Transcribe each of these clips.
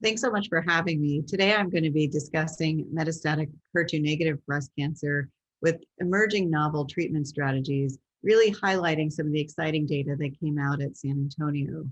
Thanks so much for having me. Today, I'm going to be discussing metastatic HER2 negative breast cancer with emerging novel treatment strategies, really highlighting some of the exciting data that came out at San Antonio.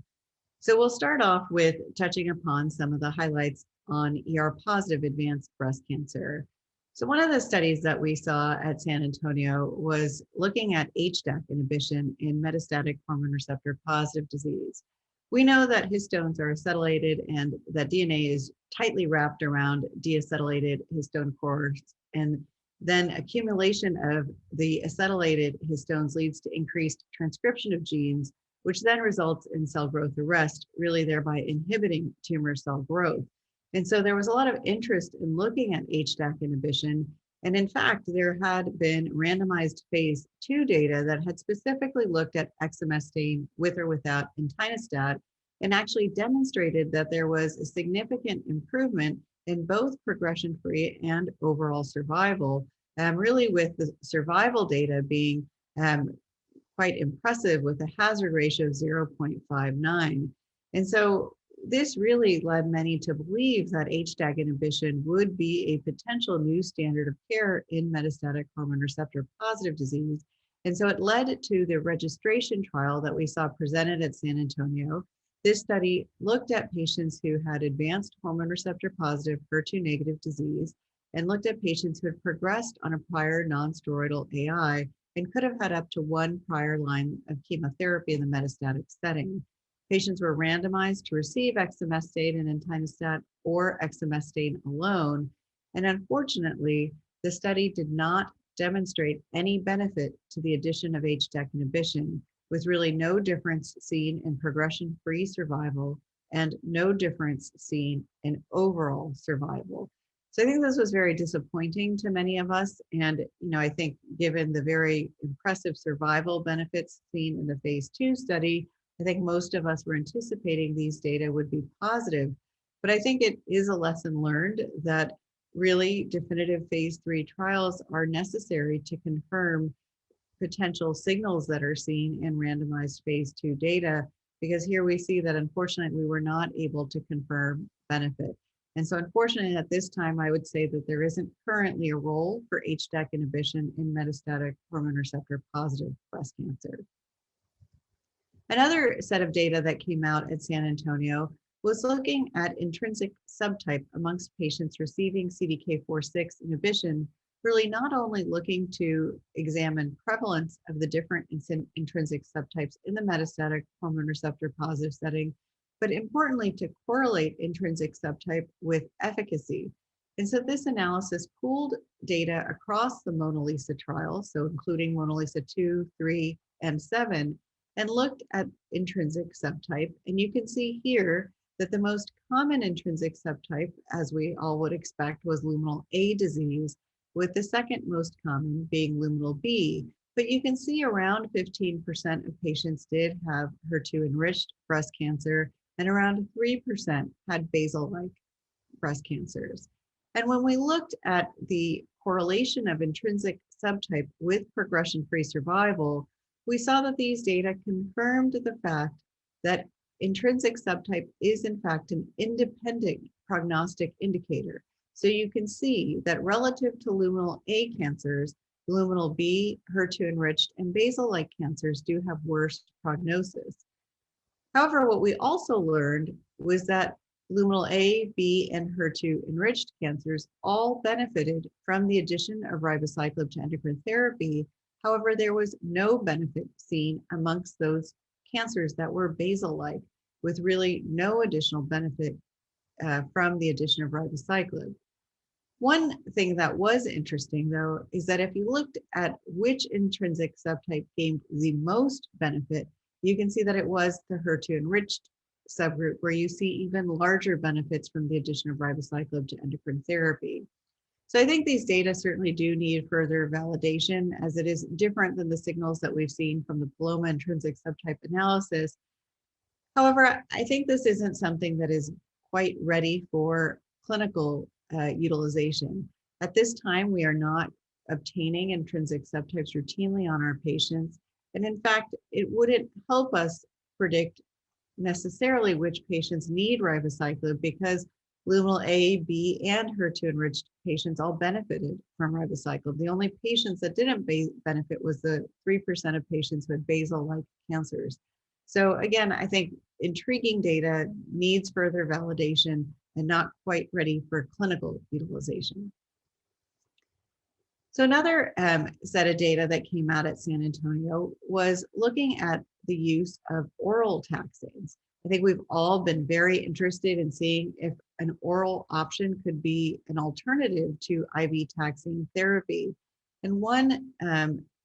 So we'll start off with touching upon some of the highlights on ER positive advanced breast cancer. So one of the studies that we saw at San Antonio was looking at HDAC inhibition in metastatic hormone receptor positive disease. We know that histones are acetylated and that DNA is tightly wrapped around deacetylated histone cores, and then accumulation of the acetylated histones leads to increased transcription of genes, which then results in cell growth arrest, really thereby inhibiting tumor cell growth. And so there was a lot of interest in looking at HDAC inhibition. And in fact, there had been randomized phase 2 data that had specifically looked at exemestane with or without entinostat and actually demonstrated that there was a significant improvement in both progression-free and overall survival, really with the survival data being quite impressive with a hazard ratio of 0.59. And so this really led many to believe that HDAC inhibition would be a potential new standard of care in metastatic hormone receptor positive disease. And so it led to the registration trial that we saw presented at San Antonio. This study looked at patients who had advanced hormone receptor positive HER2 negative disease and looked at patients who had progressed on a prior non-steroidal AI and could have had up to one prior line of chemotherapy in the metastatic setting. Patients were randomized to receive exemestane and entinostat or exemestane alone. And unfortunately, the study did not demonstrate any benefit to the addition of HDAC inhibition, with really no difference seen in progression-free survival and no difference seen in overall survival. So I think this was very disappointing to many of us. And, I think given the very impressive survival benefits seen in the phase 2 study, I think most of us were anticipating these data would be positive. But I think it is a lesson learned that really definitive phase 3 trials are necessary to confirm potential signals that are seen in randomized phase 2 data, because here we see that unfortunately we were not able to confirm benefit. And so unfortunately at this time, I would say that there isn't currently a role for HDAC inhibition in metastatic hormone receptor positive breast cancer. Another set of data that came out at San Antonio was looking at intrinsic subtype amongst patients receiving CDK4/6 inhibition, really not only looking to examine prevalence of the different intrinsic subtypes in the metastatic hormone receptor positive setting, but importantly to correlate intrinsic subtype with efficacy. And so this analysis pooled data across the Mona Lisa trial, so including Mona Lisa 2, 3, and 7, and looked at intrinsic subtype. And you can see here that the most common intrinsic subtype, as we all would expect, was luminal A disease, with the second most common being luminal B. But you can see around 15% of patients did have HER2 enriched breast cancer, and around 3% had basal-like breast cancers. And when we looked at the correlation of intrinsic subtype with progression-free survival, we saw that these data confirmed the fact that intrinsic subtype is in fact an independent prognostic indicator. So you can see that relative to luminal A cancers, luminal B, HER2 enriched, and basal-like cancers do have worse prognosis. However, what we also learned was that luminal A, B, and HER2 enriched cancers all benefited from the addition of ribociclib to endocrine therapy. However, there was no benefit seen amongst those cancers that were basal-like, with really no additional benefit from the addition of ribociclib. One thing that was interesting, though, is that if you looked at which intrinsic subtype gained the most benefit, you can see that it was the HER2 enriched subgroup, where you see even larger benefits from the addition of ribociclib to endocrine therapy. So I think these data certainly do need further validation, as it is different than the signals that we've seen from the Paloma intrinsic subtype analysis. However, I think this isn't something that is quite ready for clinical utilization. At this time, we are not obtaining intrinsic subtypes routinely on our patients. And in fact, it wouldn't help us predict necessarily which patients need ribociclib because luminal A, B, and HER2 enriched patients all benefited from ribociclib. The only patients that didn't benefit was the 3% of patients with basal-like cancers. So again, I think intriguing data needs further validation and not quite ready for clinical utilization. So another set of data that came out at San Antonio was looking at the use of oral taxanes. I think we've all been very interested in seeing if an oral option could be an alternative to IV taxane therapy. And one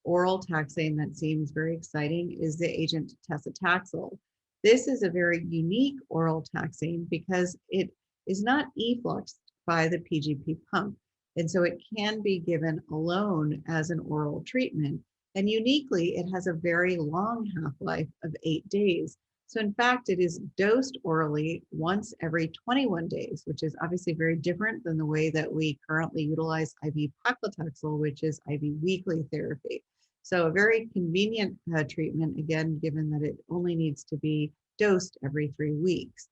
oral taxane that seems very exciting is the agent Paclitaxel. This is a very unique oral taxane because it is not effluxed by the PGP pump. And so it can be given alone as an oral treatment. And uniquely, it has a very long half-life of 8 days. So in fact, it is dosed orally once every 21 days, which is obviously very different than the way that we currently utilize IV Paclitaxel, which is IV weekly therapy. So a very convenient treatment, again, given that it only needs to be dosed every 3 weeks.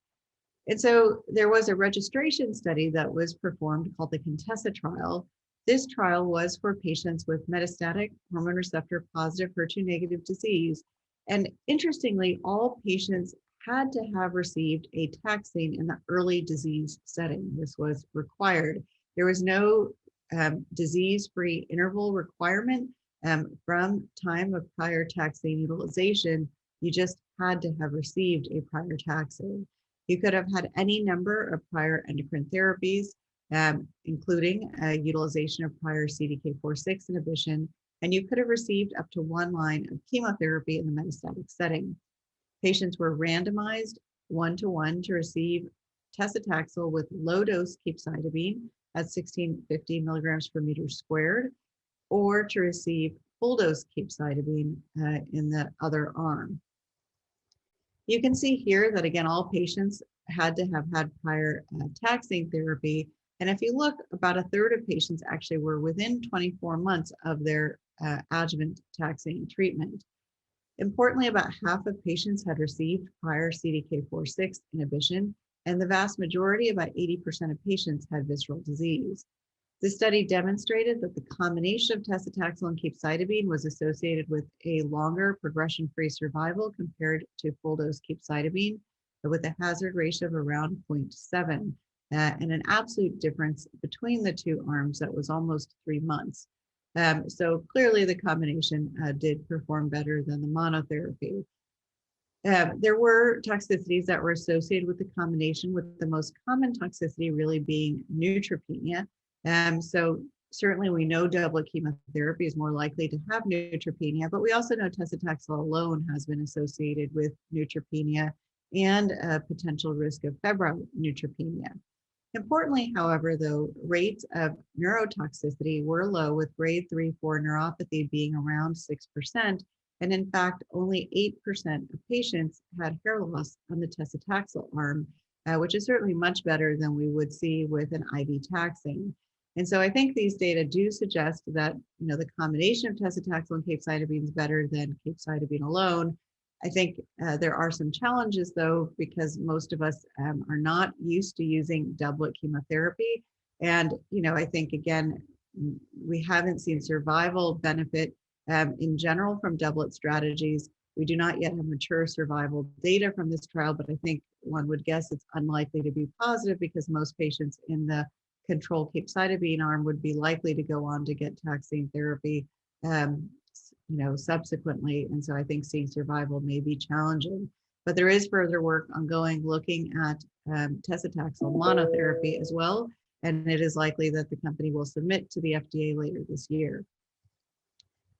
And so there was a registration study that was performed called the Contessa trial. This trial was for patients with metastatic hormone receptor positive HER2 negative disease. And interestingly, all patients had to have received a taxane in the early disease setting. This was required. There was no disease-free interval requirement from time of prior taxane utilization. You just had to have received a prior taxane. You could have had any number of prior endocrine therapies, including utilization of prior CDK4/6 inhibition, and you could have received up to 1 line of chemotherapy in the metastatic setting. Patients were randomized 1-to-1 to receive Paclitaxel with low-dose capecitabine at 1650 milligrams per meter squared, or to receive full-dose capecitabine in the other arm. You can see here that, again, all patients had to have had prior taxane therapy. And if you look, about a third of patients actually were within 24 months of their adjuvant taxane treatment. Importantly, about half of patients had received prior CDK4/6 inhibition, and the vast majority, about 80% of patients, had visceral disease. This study demonstrated that the combination of Paclitaxel and capecitabine was associated with a longer progression-free survival compared to full-dose capecitabine, with a hazard ratio of around 0.7, and an absolute difference between the two arms that was almost 3 months. So clearly the combination did perform better than the monotherapy. There were toxicities that were associated with the combination, with the most common toxicity really being neutropenia. So certainly we know doublet chemotherapy is more likely to have neutropenia, but we also know Paclitaxel alone has been associated with neutropenia and a potential risk of febrile neutropenia. Importantly, however, though, rates of neurotoxicity were low, with grade 3/4 neuropathy being around 6%. And in fact, only 8% of patients had hair loss on the Paclitaxel arm, which is certainly much better than we would see with an IV taxane. And so I think these data do suggest that, the combination of Paclitaxel and capecitabine is better than capecitabine alone. I think there are some challenges, though, because most of us are not used to using doublet chemotherapy. And, I think, again, we haven't seen survival benefit in general from doublet strategies. We do not yet have mature survival data from this trial, but I think one would guess it's unlikely to be positive because most patients in the control capecitabine arm would be likely to go on to get taxane therapy subsequently. And so I think seeing survival may be challenging. But there is further work ongoing looking at Paclitaxel monotherapy as well. And it is likely that the company will submit to the FDA later this year.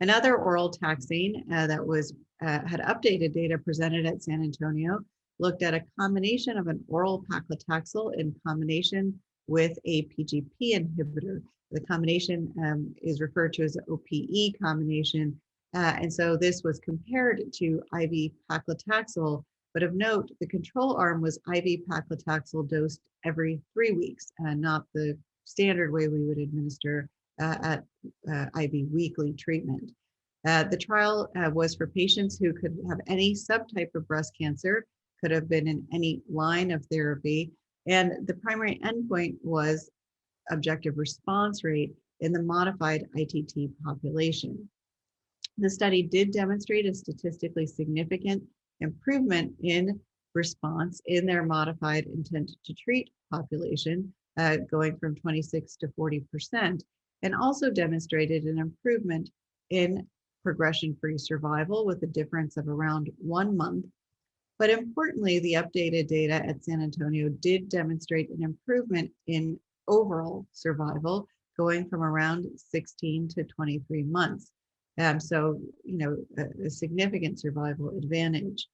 Another oral taxane that was had updated data presented at San Antonio looked at a combination of an oral Paclitaxel in combination with a PGP inhibitor. The combination is referred to as the OPE combination. And so this was compared to IV Paclitaxel, but of note, the control arm was IV Paclitaxel dosed every 3 weeks, not the standard way we would administer at IV weekly treatment. The trial was for patients who could have any subtype of breast cancer, could have been in any line of therapy. And the primary endpoint was objective response rate in the modified ITT population. The study did demonstrate a statistically significant improvement in response in their modified intent to treat population, going from 26 to 40%, and also demonstrated an improvement in progression-free survival with a difference of around 1 month. But importantly, the updated data at San Antonio did demonstrate an improvement in overall survival, going from around 16 to 23 months. So, a significant survival advantage.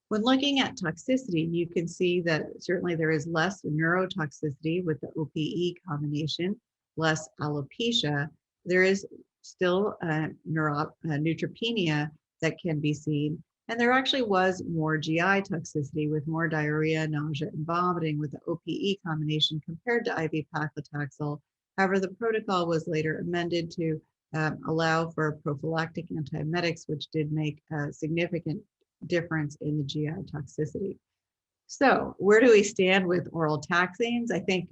When looking at toxicity, you can see that certainly there is less neurotoxicity with the OPE combination, less alopecia. There is still neutropenia that can be seen. And there actually was more GI toxicity with more diarrhea, nausea, and vomiting with the OPE combination compared to IV paclitaxel. However, the protocol was later amended to allow for prophylactic antiemetics, which did make a significant difference in the GI toxicity. So where do we stand with oral taxanes? I think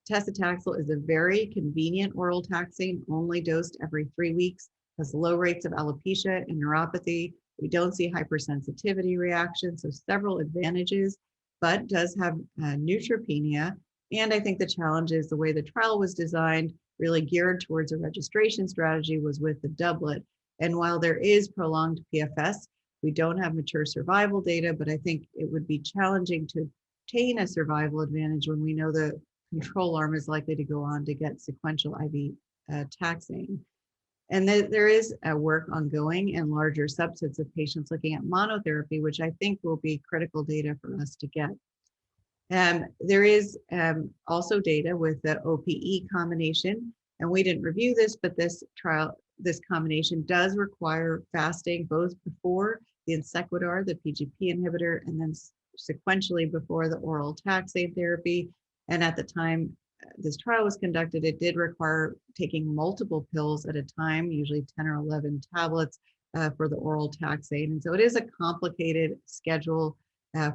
taclitaxel is a very convenient oral taxane, only dosed every 3 weeks, has low rates of alopecia and neuropathy. We don't see hypersensitivity reactions, so several advantages, but does have neutropenia. And I think the challenge is the way the trial was designed, really geared towards a registration strategy, was with the doublet. And while there is prolonged PFS, we don't have mature survival data, but I think it would be challenging to obtain a survival advantage when we know the control arm is likely to go on to get sequential IV taxane. And there is work ongoing in larger subsets of patients looking at monotherapy, which I think will be critical data for us to get. There is also data with the OPE combination, and we didn't review this, but this combination does require fasting both before the Insequidar, the PGP inhibitor, and then sequentially before the oral taxane therapy. And at the time this trial was conducted, it did require taking multiple pills at a time, usually 10 or 11 tablets for the oral taxane. And so it is a complicated schedule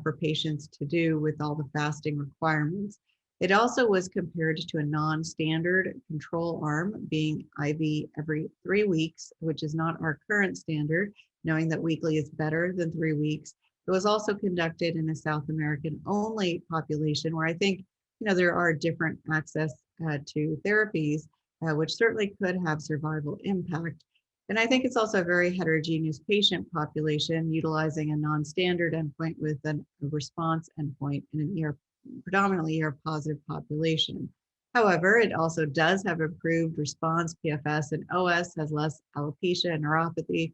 for patients to do with all the fasting requirements. It also was compared to a non-standard control arm, being IV every 3 weeks, which is not our current standard, knowing that weekly is better than 3 weeks. It was also conducted in a South American only population where I think there are different access to therapies, which certainly could have survival impact. And I think it's also a very heterogeneous patient population, utilizing a non-standard endpoint with a response endpoint in an predominantly ER-positive population. However, it also does have improved response, PFS, and OS, has less alopecia and neuropathy.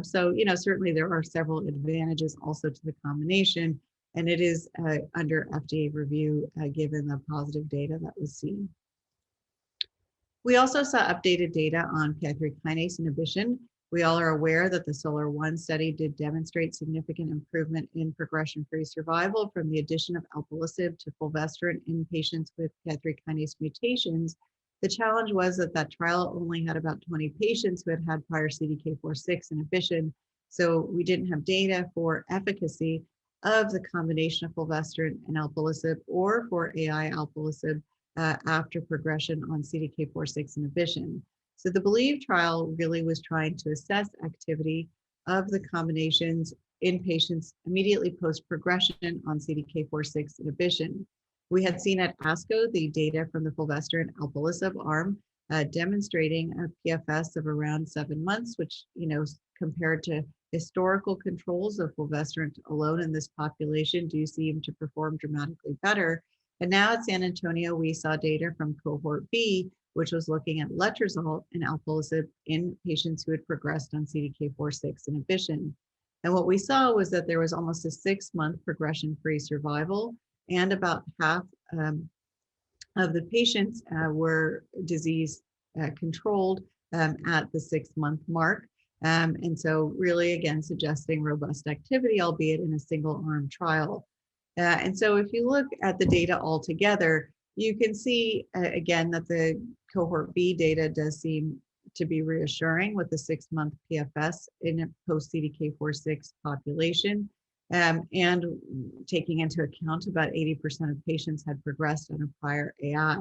So, certainly there are several advantages also to the combination, and it is under FDA review given the positive data that was seen. We also saw updated data on PI3 kinase inhibition. We all are aware that the SOLAR-1 study did demonstrate significant improvement in progression-free survival from the addition of alpelisib to fulvestrant in patients with PI3 kinase mutations. The challenge was that that trial only had about 20 patients who had prior CDK4/6 inhibition, so we didn't have data for efficacy of the combination of fulvestrant and alpelisib or for AI alpelisib after progression on CDK4/6 inhibition. So the BELIEVE trial really was trying to assess activity of the combinations in patients immediately post-progression on CDK4/6 inhibition. We had seen at ASCO the data from the fulvestrant alpelisib arm demonstrating a PFS of around 7 months, which, compared to historical controls of fulvestrant alone in this population, do seem to perform dramatically better. And now at San Antonio, we saw data from cohort B, which was looking at letrozole and alpelisib in patients who had progressed on CDK4/6 inhibition. And what we saw was that there was almost a 6-month progression-free survival, and about half of the patients were disease controlled at the 6-month mark. And so really, again, suggesting robust activity, albeit in a single arm trial. And so if you look at the data altogether, you can see, again, that the cohort B data does seem to be reassuring with the 6-month PFS in a post-CDK4/6 population. and taking into account about 80% of patients had progressed on a prior AI.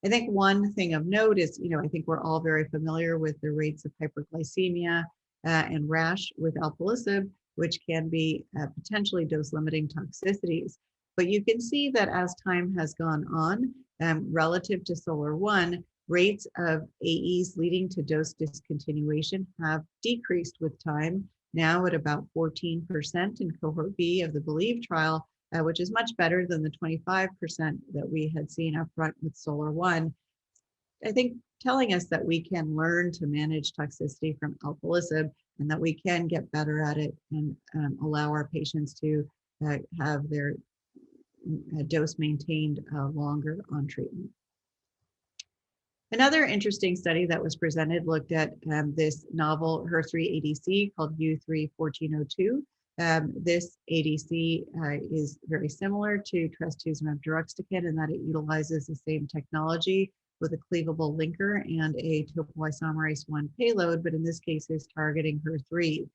I think one thing of note is, I think we're all very familiar with the rates of hyperglycemia and rash with alpelisib, which can be potentially dose-limiting toxicities. But you can see that as time has gone on, relative to SOLAR-1, rates of AEs leading to dose discontinuation have decreased with time, now at about 14% in cohort B of the BELIEVE trial, which is much better than the 25% that we had seen up front with SOLAR-1. I think telling us that we can learn to manage toxicity from alpelisib and that we can get better at it and allow our patients to have their dose maintained longer on treatment. Another interesting study that was presented looked at this novel HER3 ADC called U3-1402. This ADC is very similar to trastuzumab deruxtecan in that it utilizes the same technology with a cleavable linker and a topoisomerase 1 payload, but in this case is targeting HER3.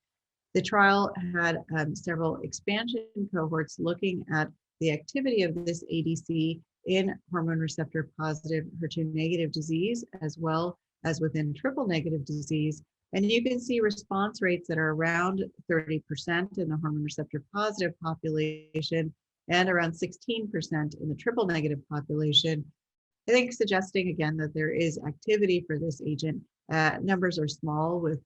The trial had several expansion cohorts looking at the activity of this ADC in hormone receptor positive HER2 negative disease, as well as within triple negative disease. And you can see response rates that are around 30% in the hormone receptor positive population and around 16% in the triple negative population. I think suggesting again that there is activity for this agent. Numbers are small with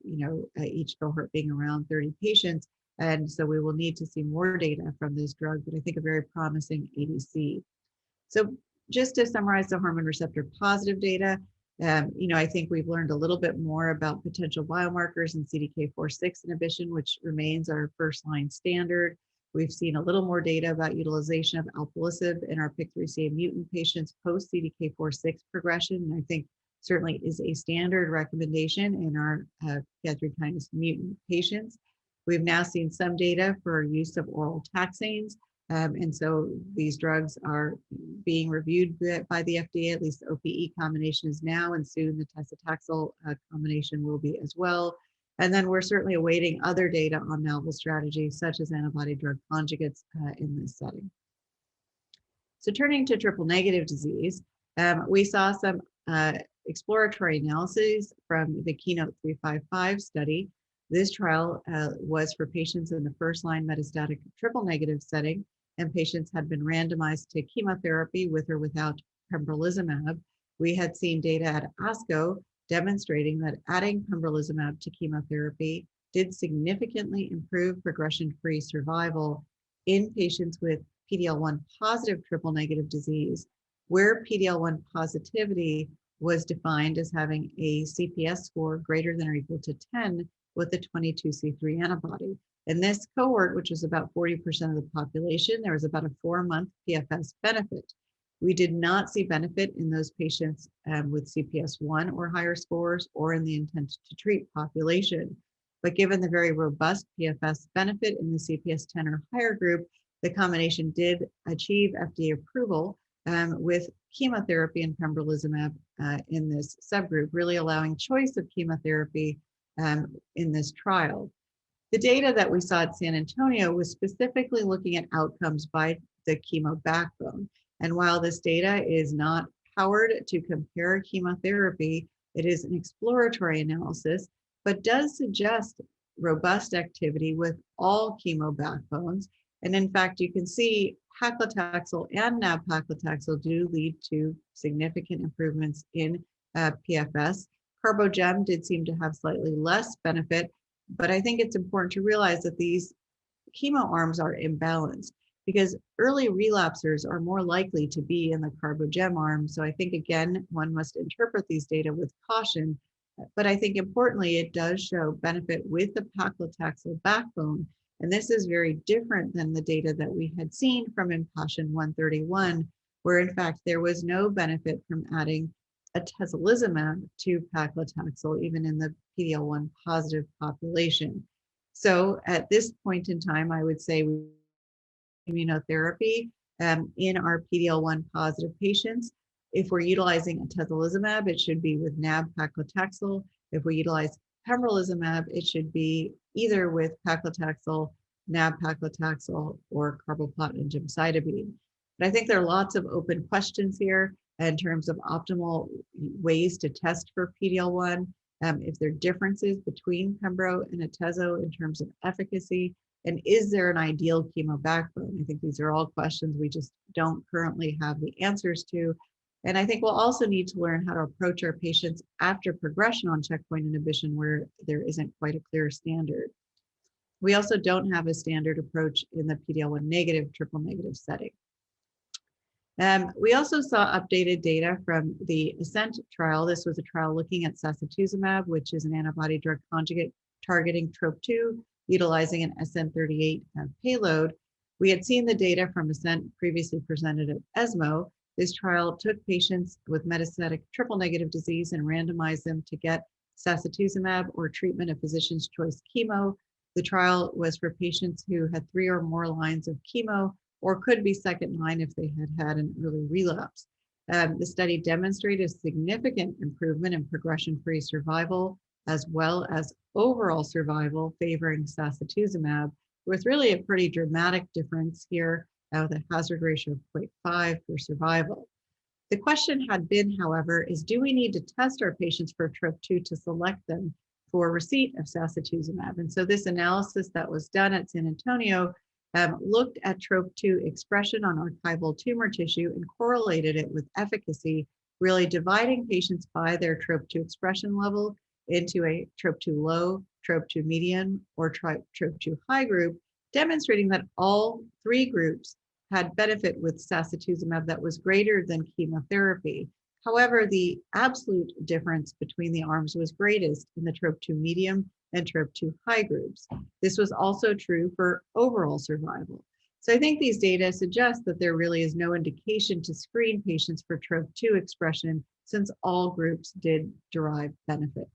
each cohort being around 30 patients. And so we will need to see more data from this drug, but I think a very promising ADC. So just to summarize the hormone receptor positive data, I think we've learned a little bit more about potential biomarkers and CDK4/6 inhibition, which remains our first line standard. We've seen a little more data about utilization of alpelisib in our PIK3CA mutant patients post CDK4/6 progression. And I think certainly is a standard recommendation in our PI3 kinase mutant patients. We've now seen some data for use of oral taxanes. And so these drugs are being reviewed by the FDA, at least the OPE combination is now, and soon the Paclitaxel combination will be as well. And then we're certainly awaiting other data on novel strategies, such as antibody drug conjugates in this setting. So turning to triple negative disease, we saw some exploratory analyses from the Keynote 355 study. This trial was for patients in the first-line metastatic triple negative setting, and patients had been randomized to chemotherapy with or without pembrolizumab. We had seen data at ASCO demonstrating that adding pembrolizumab to chemotherapy did significantly improve progression-free survival in patients with PD-L1 positive triple negative disease, where PD-L1 positivity was defined as having a CPS score greater than or equal to 10 with a 22C3 antibody. In this cohort, which was about 40% of the population, there was about a 4-month PFS benefit. We did not see benefit in those patients with CPS 1 or higher scores or in the intent to treat population. But given the very robust PFS benefit in the CPS 10 or higher group, the combination did achieve FDA approval with chemotherapy and pembrolizumab in this subgroup, really allowing choice of chemotherapy in this trial. The data that we saw at San Antonio was specifically looking at outcomes by the chemo backbone. And while this data is not powered to compare chemotherapy, it is an exploratory analysis, but does suggest robust activity with all chemo backbones. And in fact, you can see Paclitaxel and nab-paclitaxel do lead to significant improvements in PFS. Carbogem did seem to have slightly less benefit, but I think it's important to realize that these chemo arms are imbalanced because early relapsers are more likely to be in the Carbogem arm. So I think, again, one must interpret these data with caution. But I think importantly, it does show benefit with the Paclitaxel backbone. And this is very different than the data that we had seen from Impassion 131, where in fact there was no benefit from adding atezolizumab to Paclitaxel, even in the PD-L1 positive population. So at this point in time, I would say immunotherapy in our PD-L1 positive patients. If we're utilizing atezolizumab, it should be with nab-paclitaxel. If we utilize pembrolizumab, it should be either with Paclitaxel nab-paclitaxel, or carboplatin and gemcitabine. But I think there are lots of open questions here in terms of optimal ways to test for PD-L1, if there are differences between pembro and atezo in terms of efficacy, and is there an ideal chemo backbone? I think these are all questions we just don't currently have the answers to. And I think we'll also need to learn how to approach our patients after progression on checkpoint inhibition where there isn't quite a clear standard. We also don't have a standard approach in the PD-L1 negative, triple negative setting. We also saw updated data from the ASCENT trial. This was a trial looking at sacituzumab, which is an antibody drug conjugate targeting TROP2, utilizing an SN38 payload. We had seen the data from ASCENT previously presented at ESMO. This trial took patients with metastatic triple negative disease and randomized them to get sacituzumab or treatment of physician's choice chemo. The trial was for patients who had 3 or more lines of chemo or could be second line if they had had an early relapse. The study demonstrated a significant improvement in progression-free survival, as well as overall survival favoring sacituzumab, with really a pretty dramatic difference here with a hazard ratio of 0.5 for survival. The question had been, however, is do we need to test our patients for TROP2 to select them for receipt of sacituzumab? And so this analysis that was done at San Antonio looked at TROP2 expression on archival tumor tissue and correlated it with efficacy, really dividing patients by their TROP2 expression level into a TROP2 low, TROP2 medium, or TROP2 high group, demonstrating that all 3 groups had benefit with sacituzumab that was greater than chemotherapy. However, the absolute difference between the arms was greatest in the TROP2 medium and TROP2 high groups. This was also true for overall survival. So I think these data suggest that there really is no indication to screen patients for TROP2 expression since all groups did derive benefit.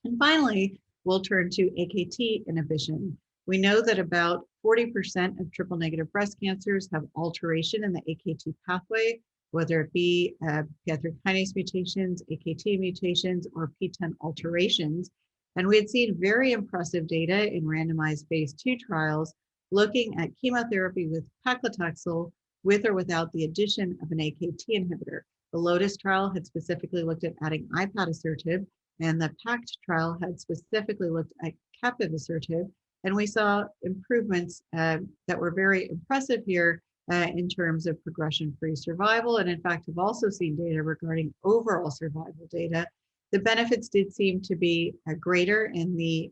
And finally, we'll turn to AKT inhibition. We know that about 40% of triple negative breast cancers have alteration in the AKT pathway, whether it be PI3 kinase mutations, AKT mutations, or PTEN alterations. And we had seen very impressive data in randomized phase 2 trials looking at chemotherapy with Paclitaxel with or without the addition of an AKT inhibitor. The LOTUS trial had specifically looked at adding ipatasertib, and the PACT trial had specifically looked at capivasertib. And we saw improvements that were very impressive here in terms of progression-free survival. And in fact, have also seen data regarding overall survival data. The benefits did seem to be greater in the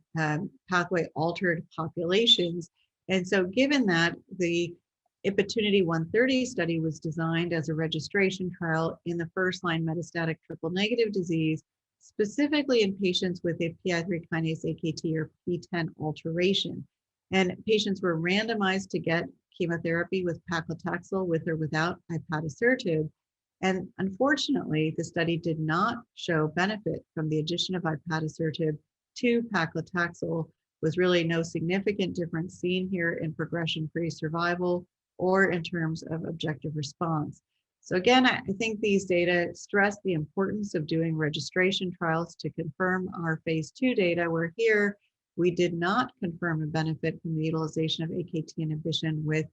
pathway altered populations. And so given that, the Opportunity 130 study was designed as a registration trial in the first-line metastatic triple-negative disease, specifically in patients with a PI3 kinase AKT or PTEN alteration. And patients were randomized to get chemotherapy with Paclitaxel with or without ipatasertib. And unfortunately, the study did not show benefit from the addition of ipatasertib to Paclitaxel, with really no significant difference seen here in progression-free survival or in terms of objective response. So again, I think these data stress the importance of doing registration trials to confirm our phase 2 data, where here we did not confirm a benefit from the utilization of AKT inhibition with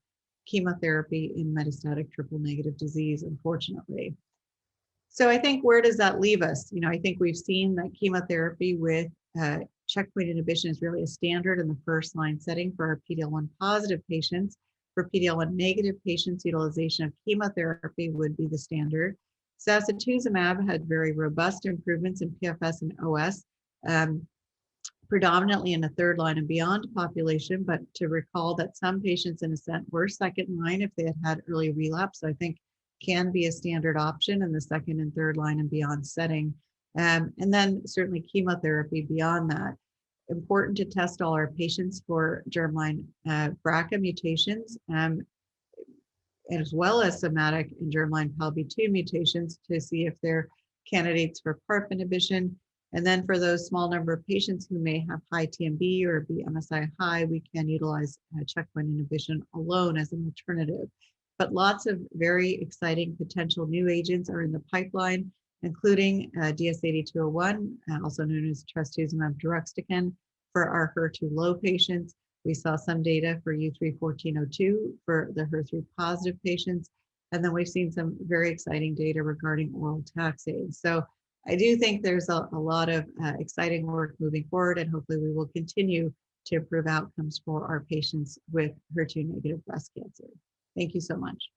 chemotherapy in metastatic triple negative disease, unfortunately. So I think, where does that leave us? I think we've seen that chemotherapy with checkpoint inhibition is really a standard in the first line setting for our PD-L1 positive patients. For PD-L1 negative patients, utilization of chemotherapy would be the standard. Sacituzumab had very robust improvements in PFS and OS, predominantly in the third line and beyond population, but to recall that some patients in ASCENT were second line if they had had early relapse, I think can be a standard option in the second and third line and beyond setting. And then certainly chemotherapy beyond that. Important to test all our patients for germline BRCA mutations, as well as somatic and germline PALB2 mutations to see if they're candidates for PARP inhibition. And then for those small number of patients who may have high TMB or be MSI high, we can utilize checkpoint inhibition alone as an alternative. But lots of very exciting potential new agents are in the pipeline, including DS-8201, also known as trastuzumab deruxtecan, for our HER2 low patients. We saw some data for U3-1402 for the HER3 positive patients. And then we've seen some very exciting data regarding oral taxanes. So I do think there's a lot of exciting work moving forward, and hopefully we will continue to improve outcomes for our patients with HER2 negative breast cancer. Thank you so much.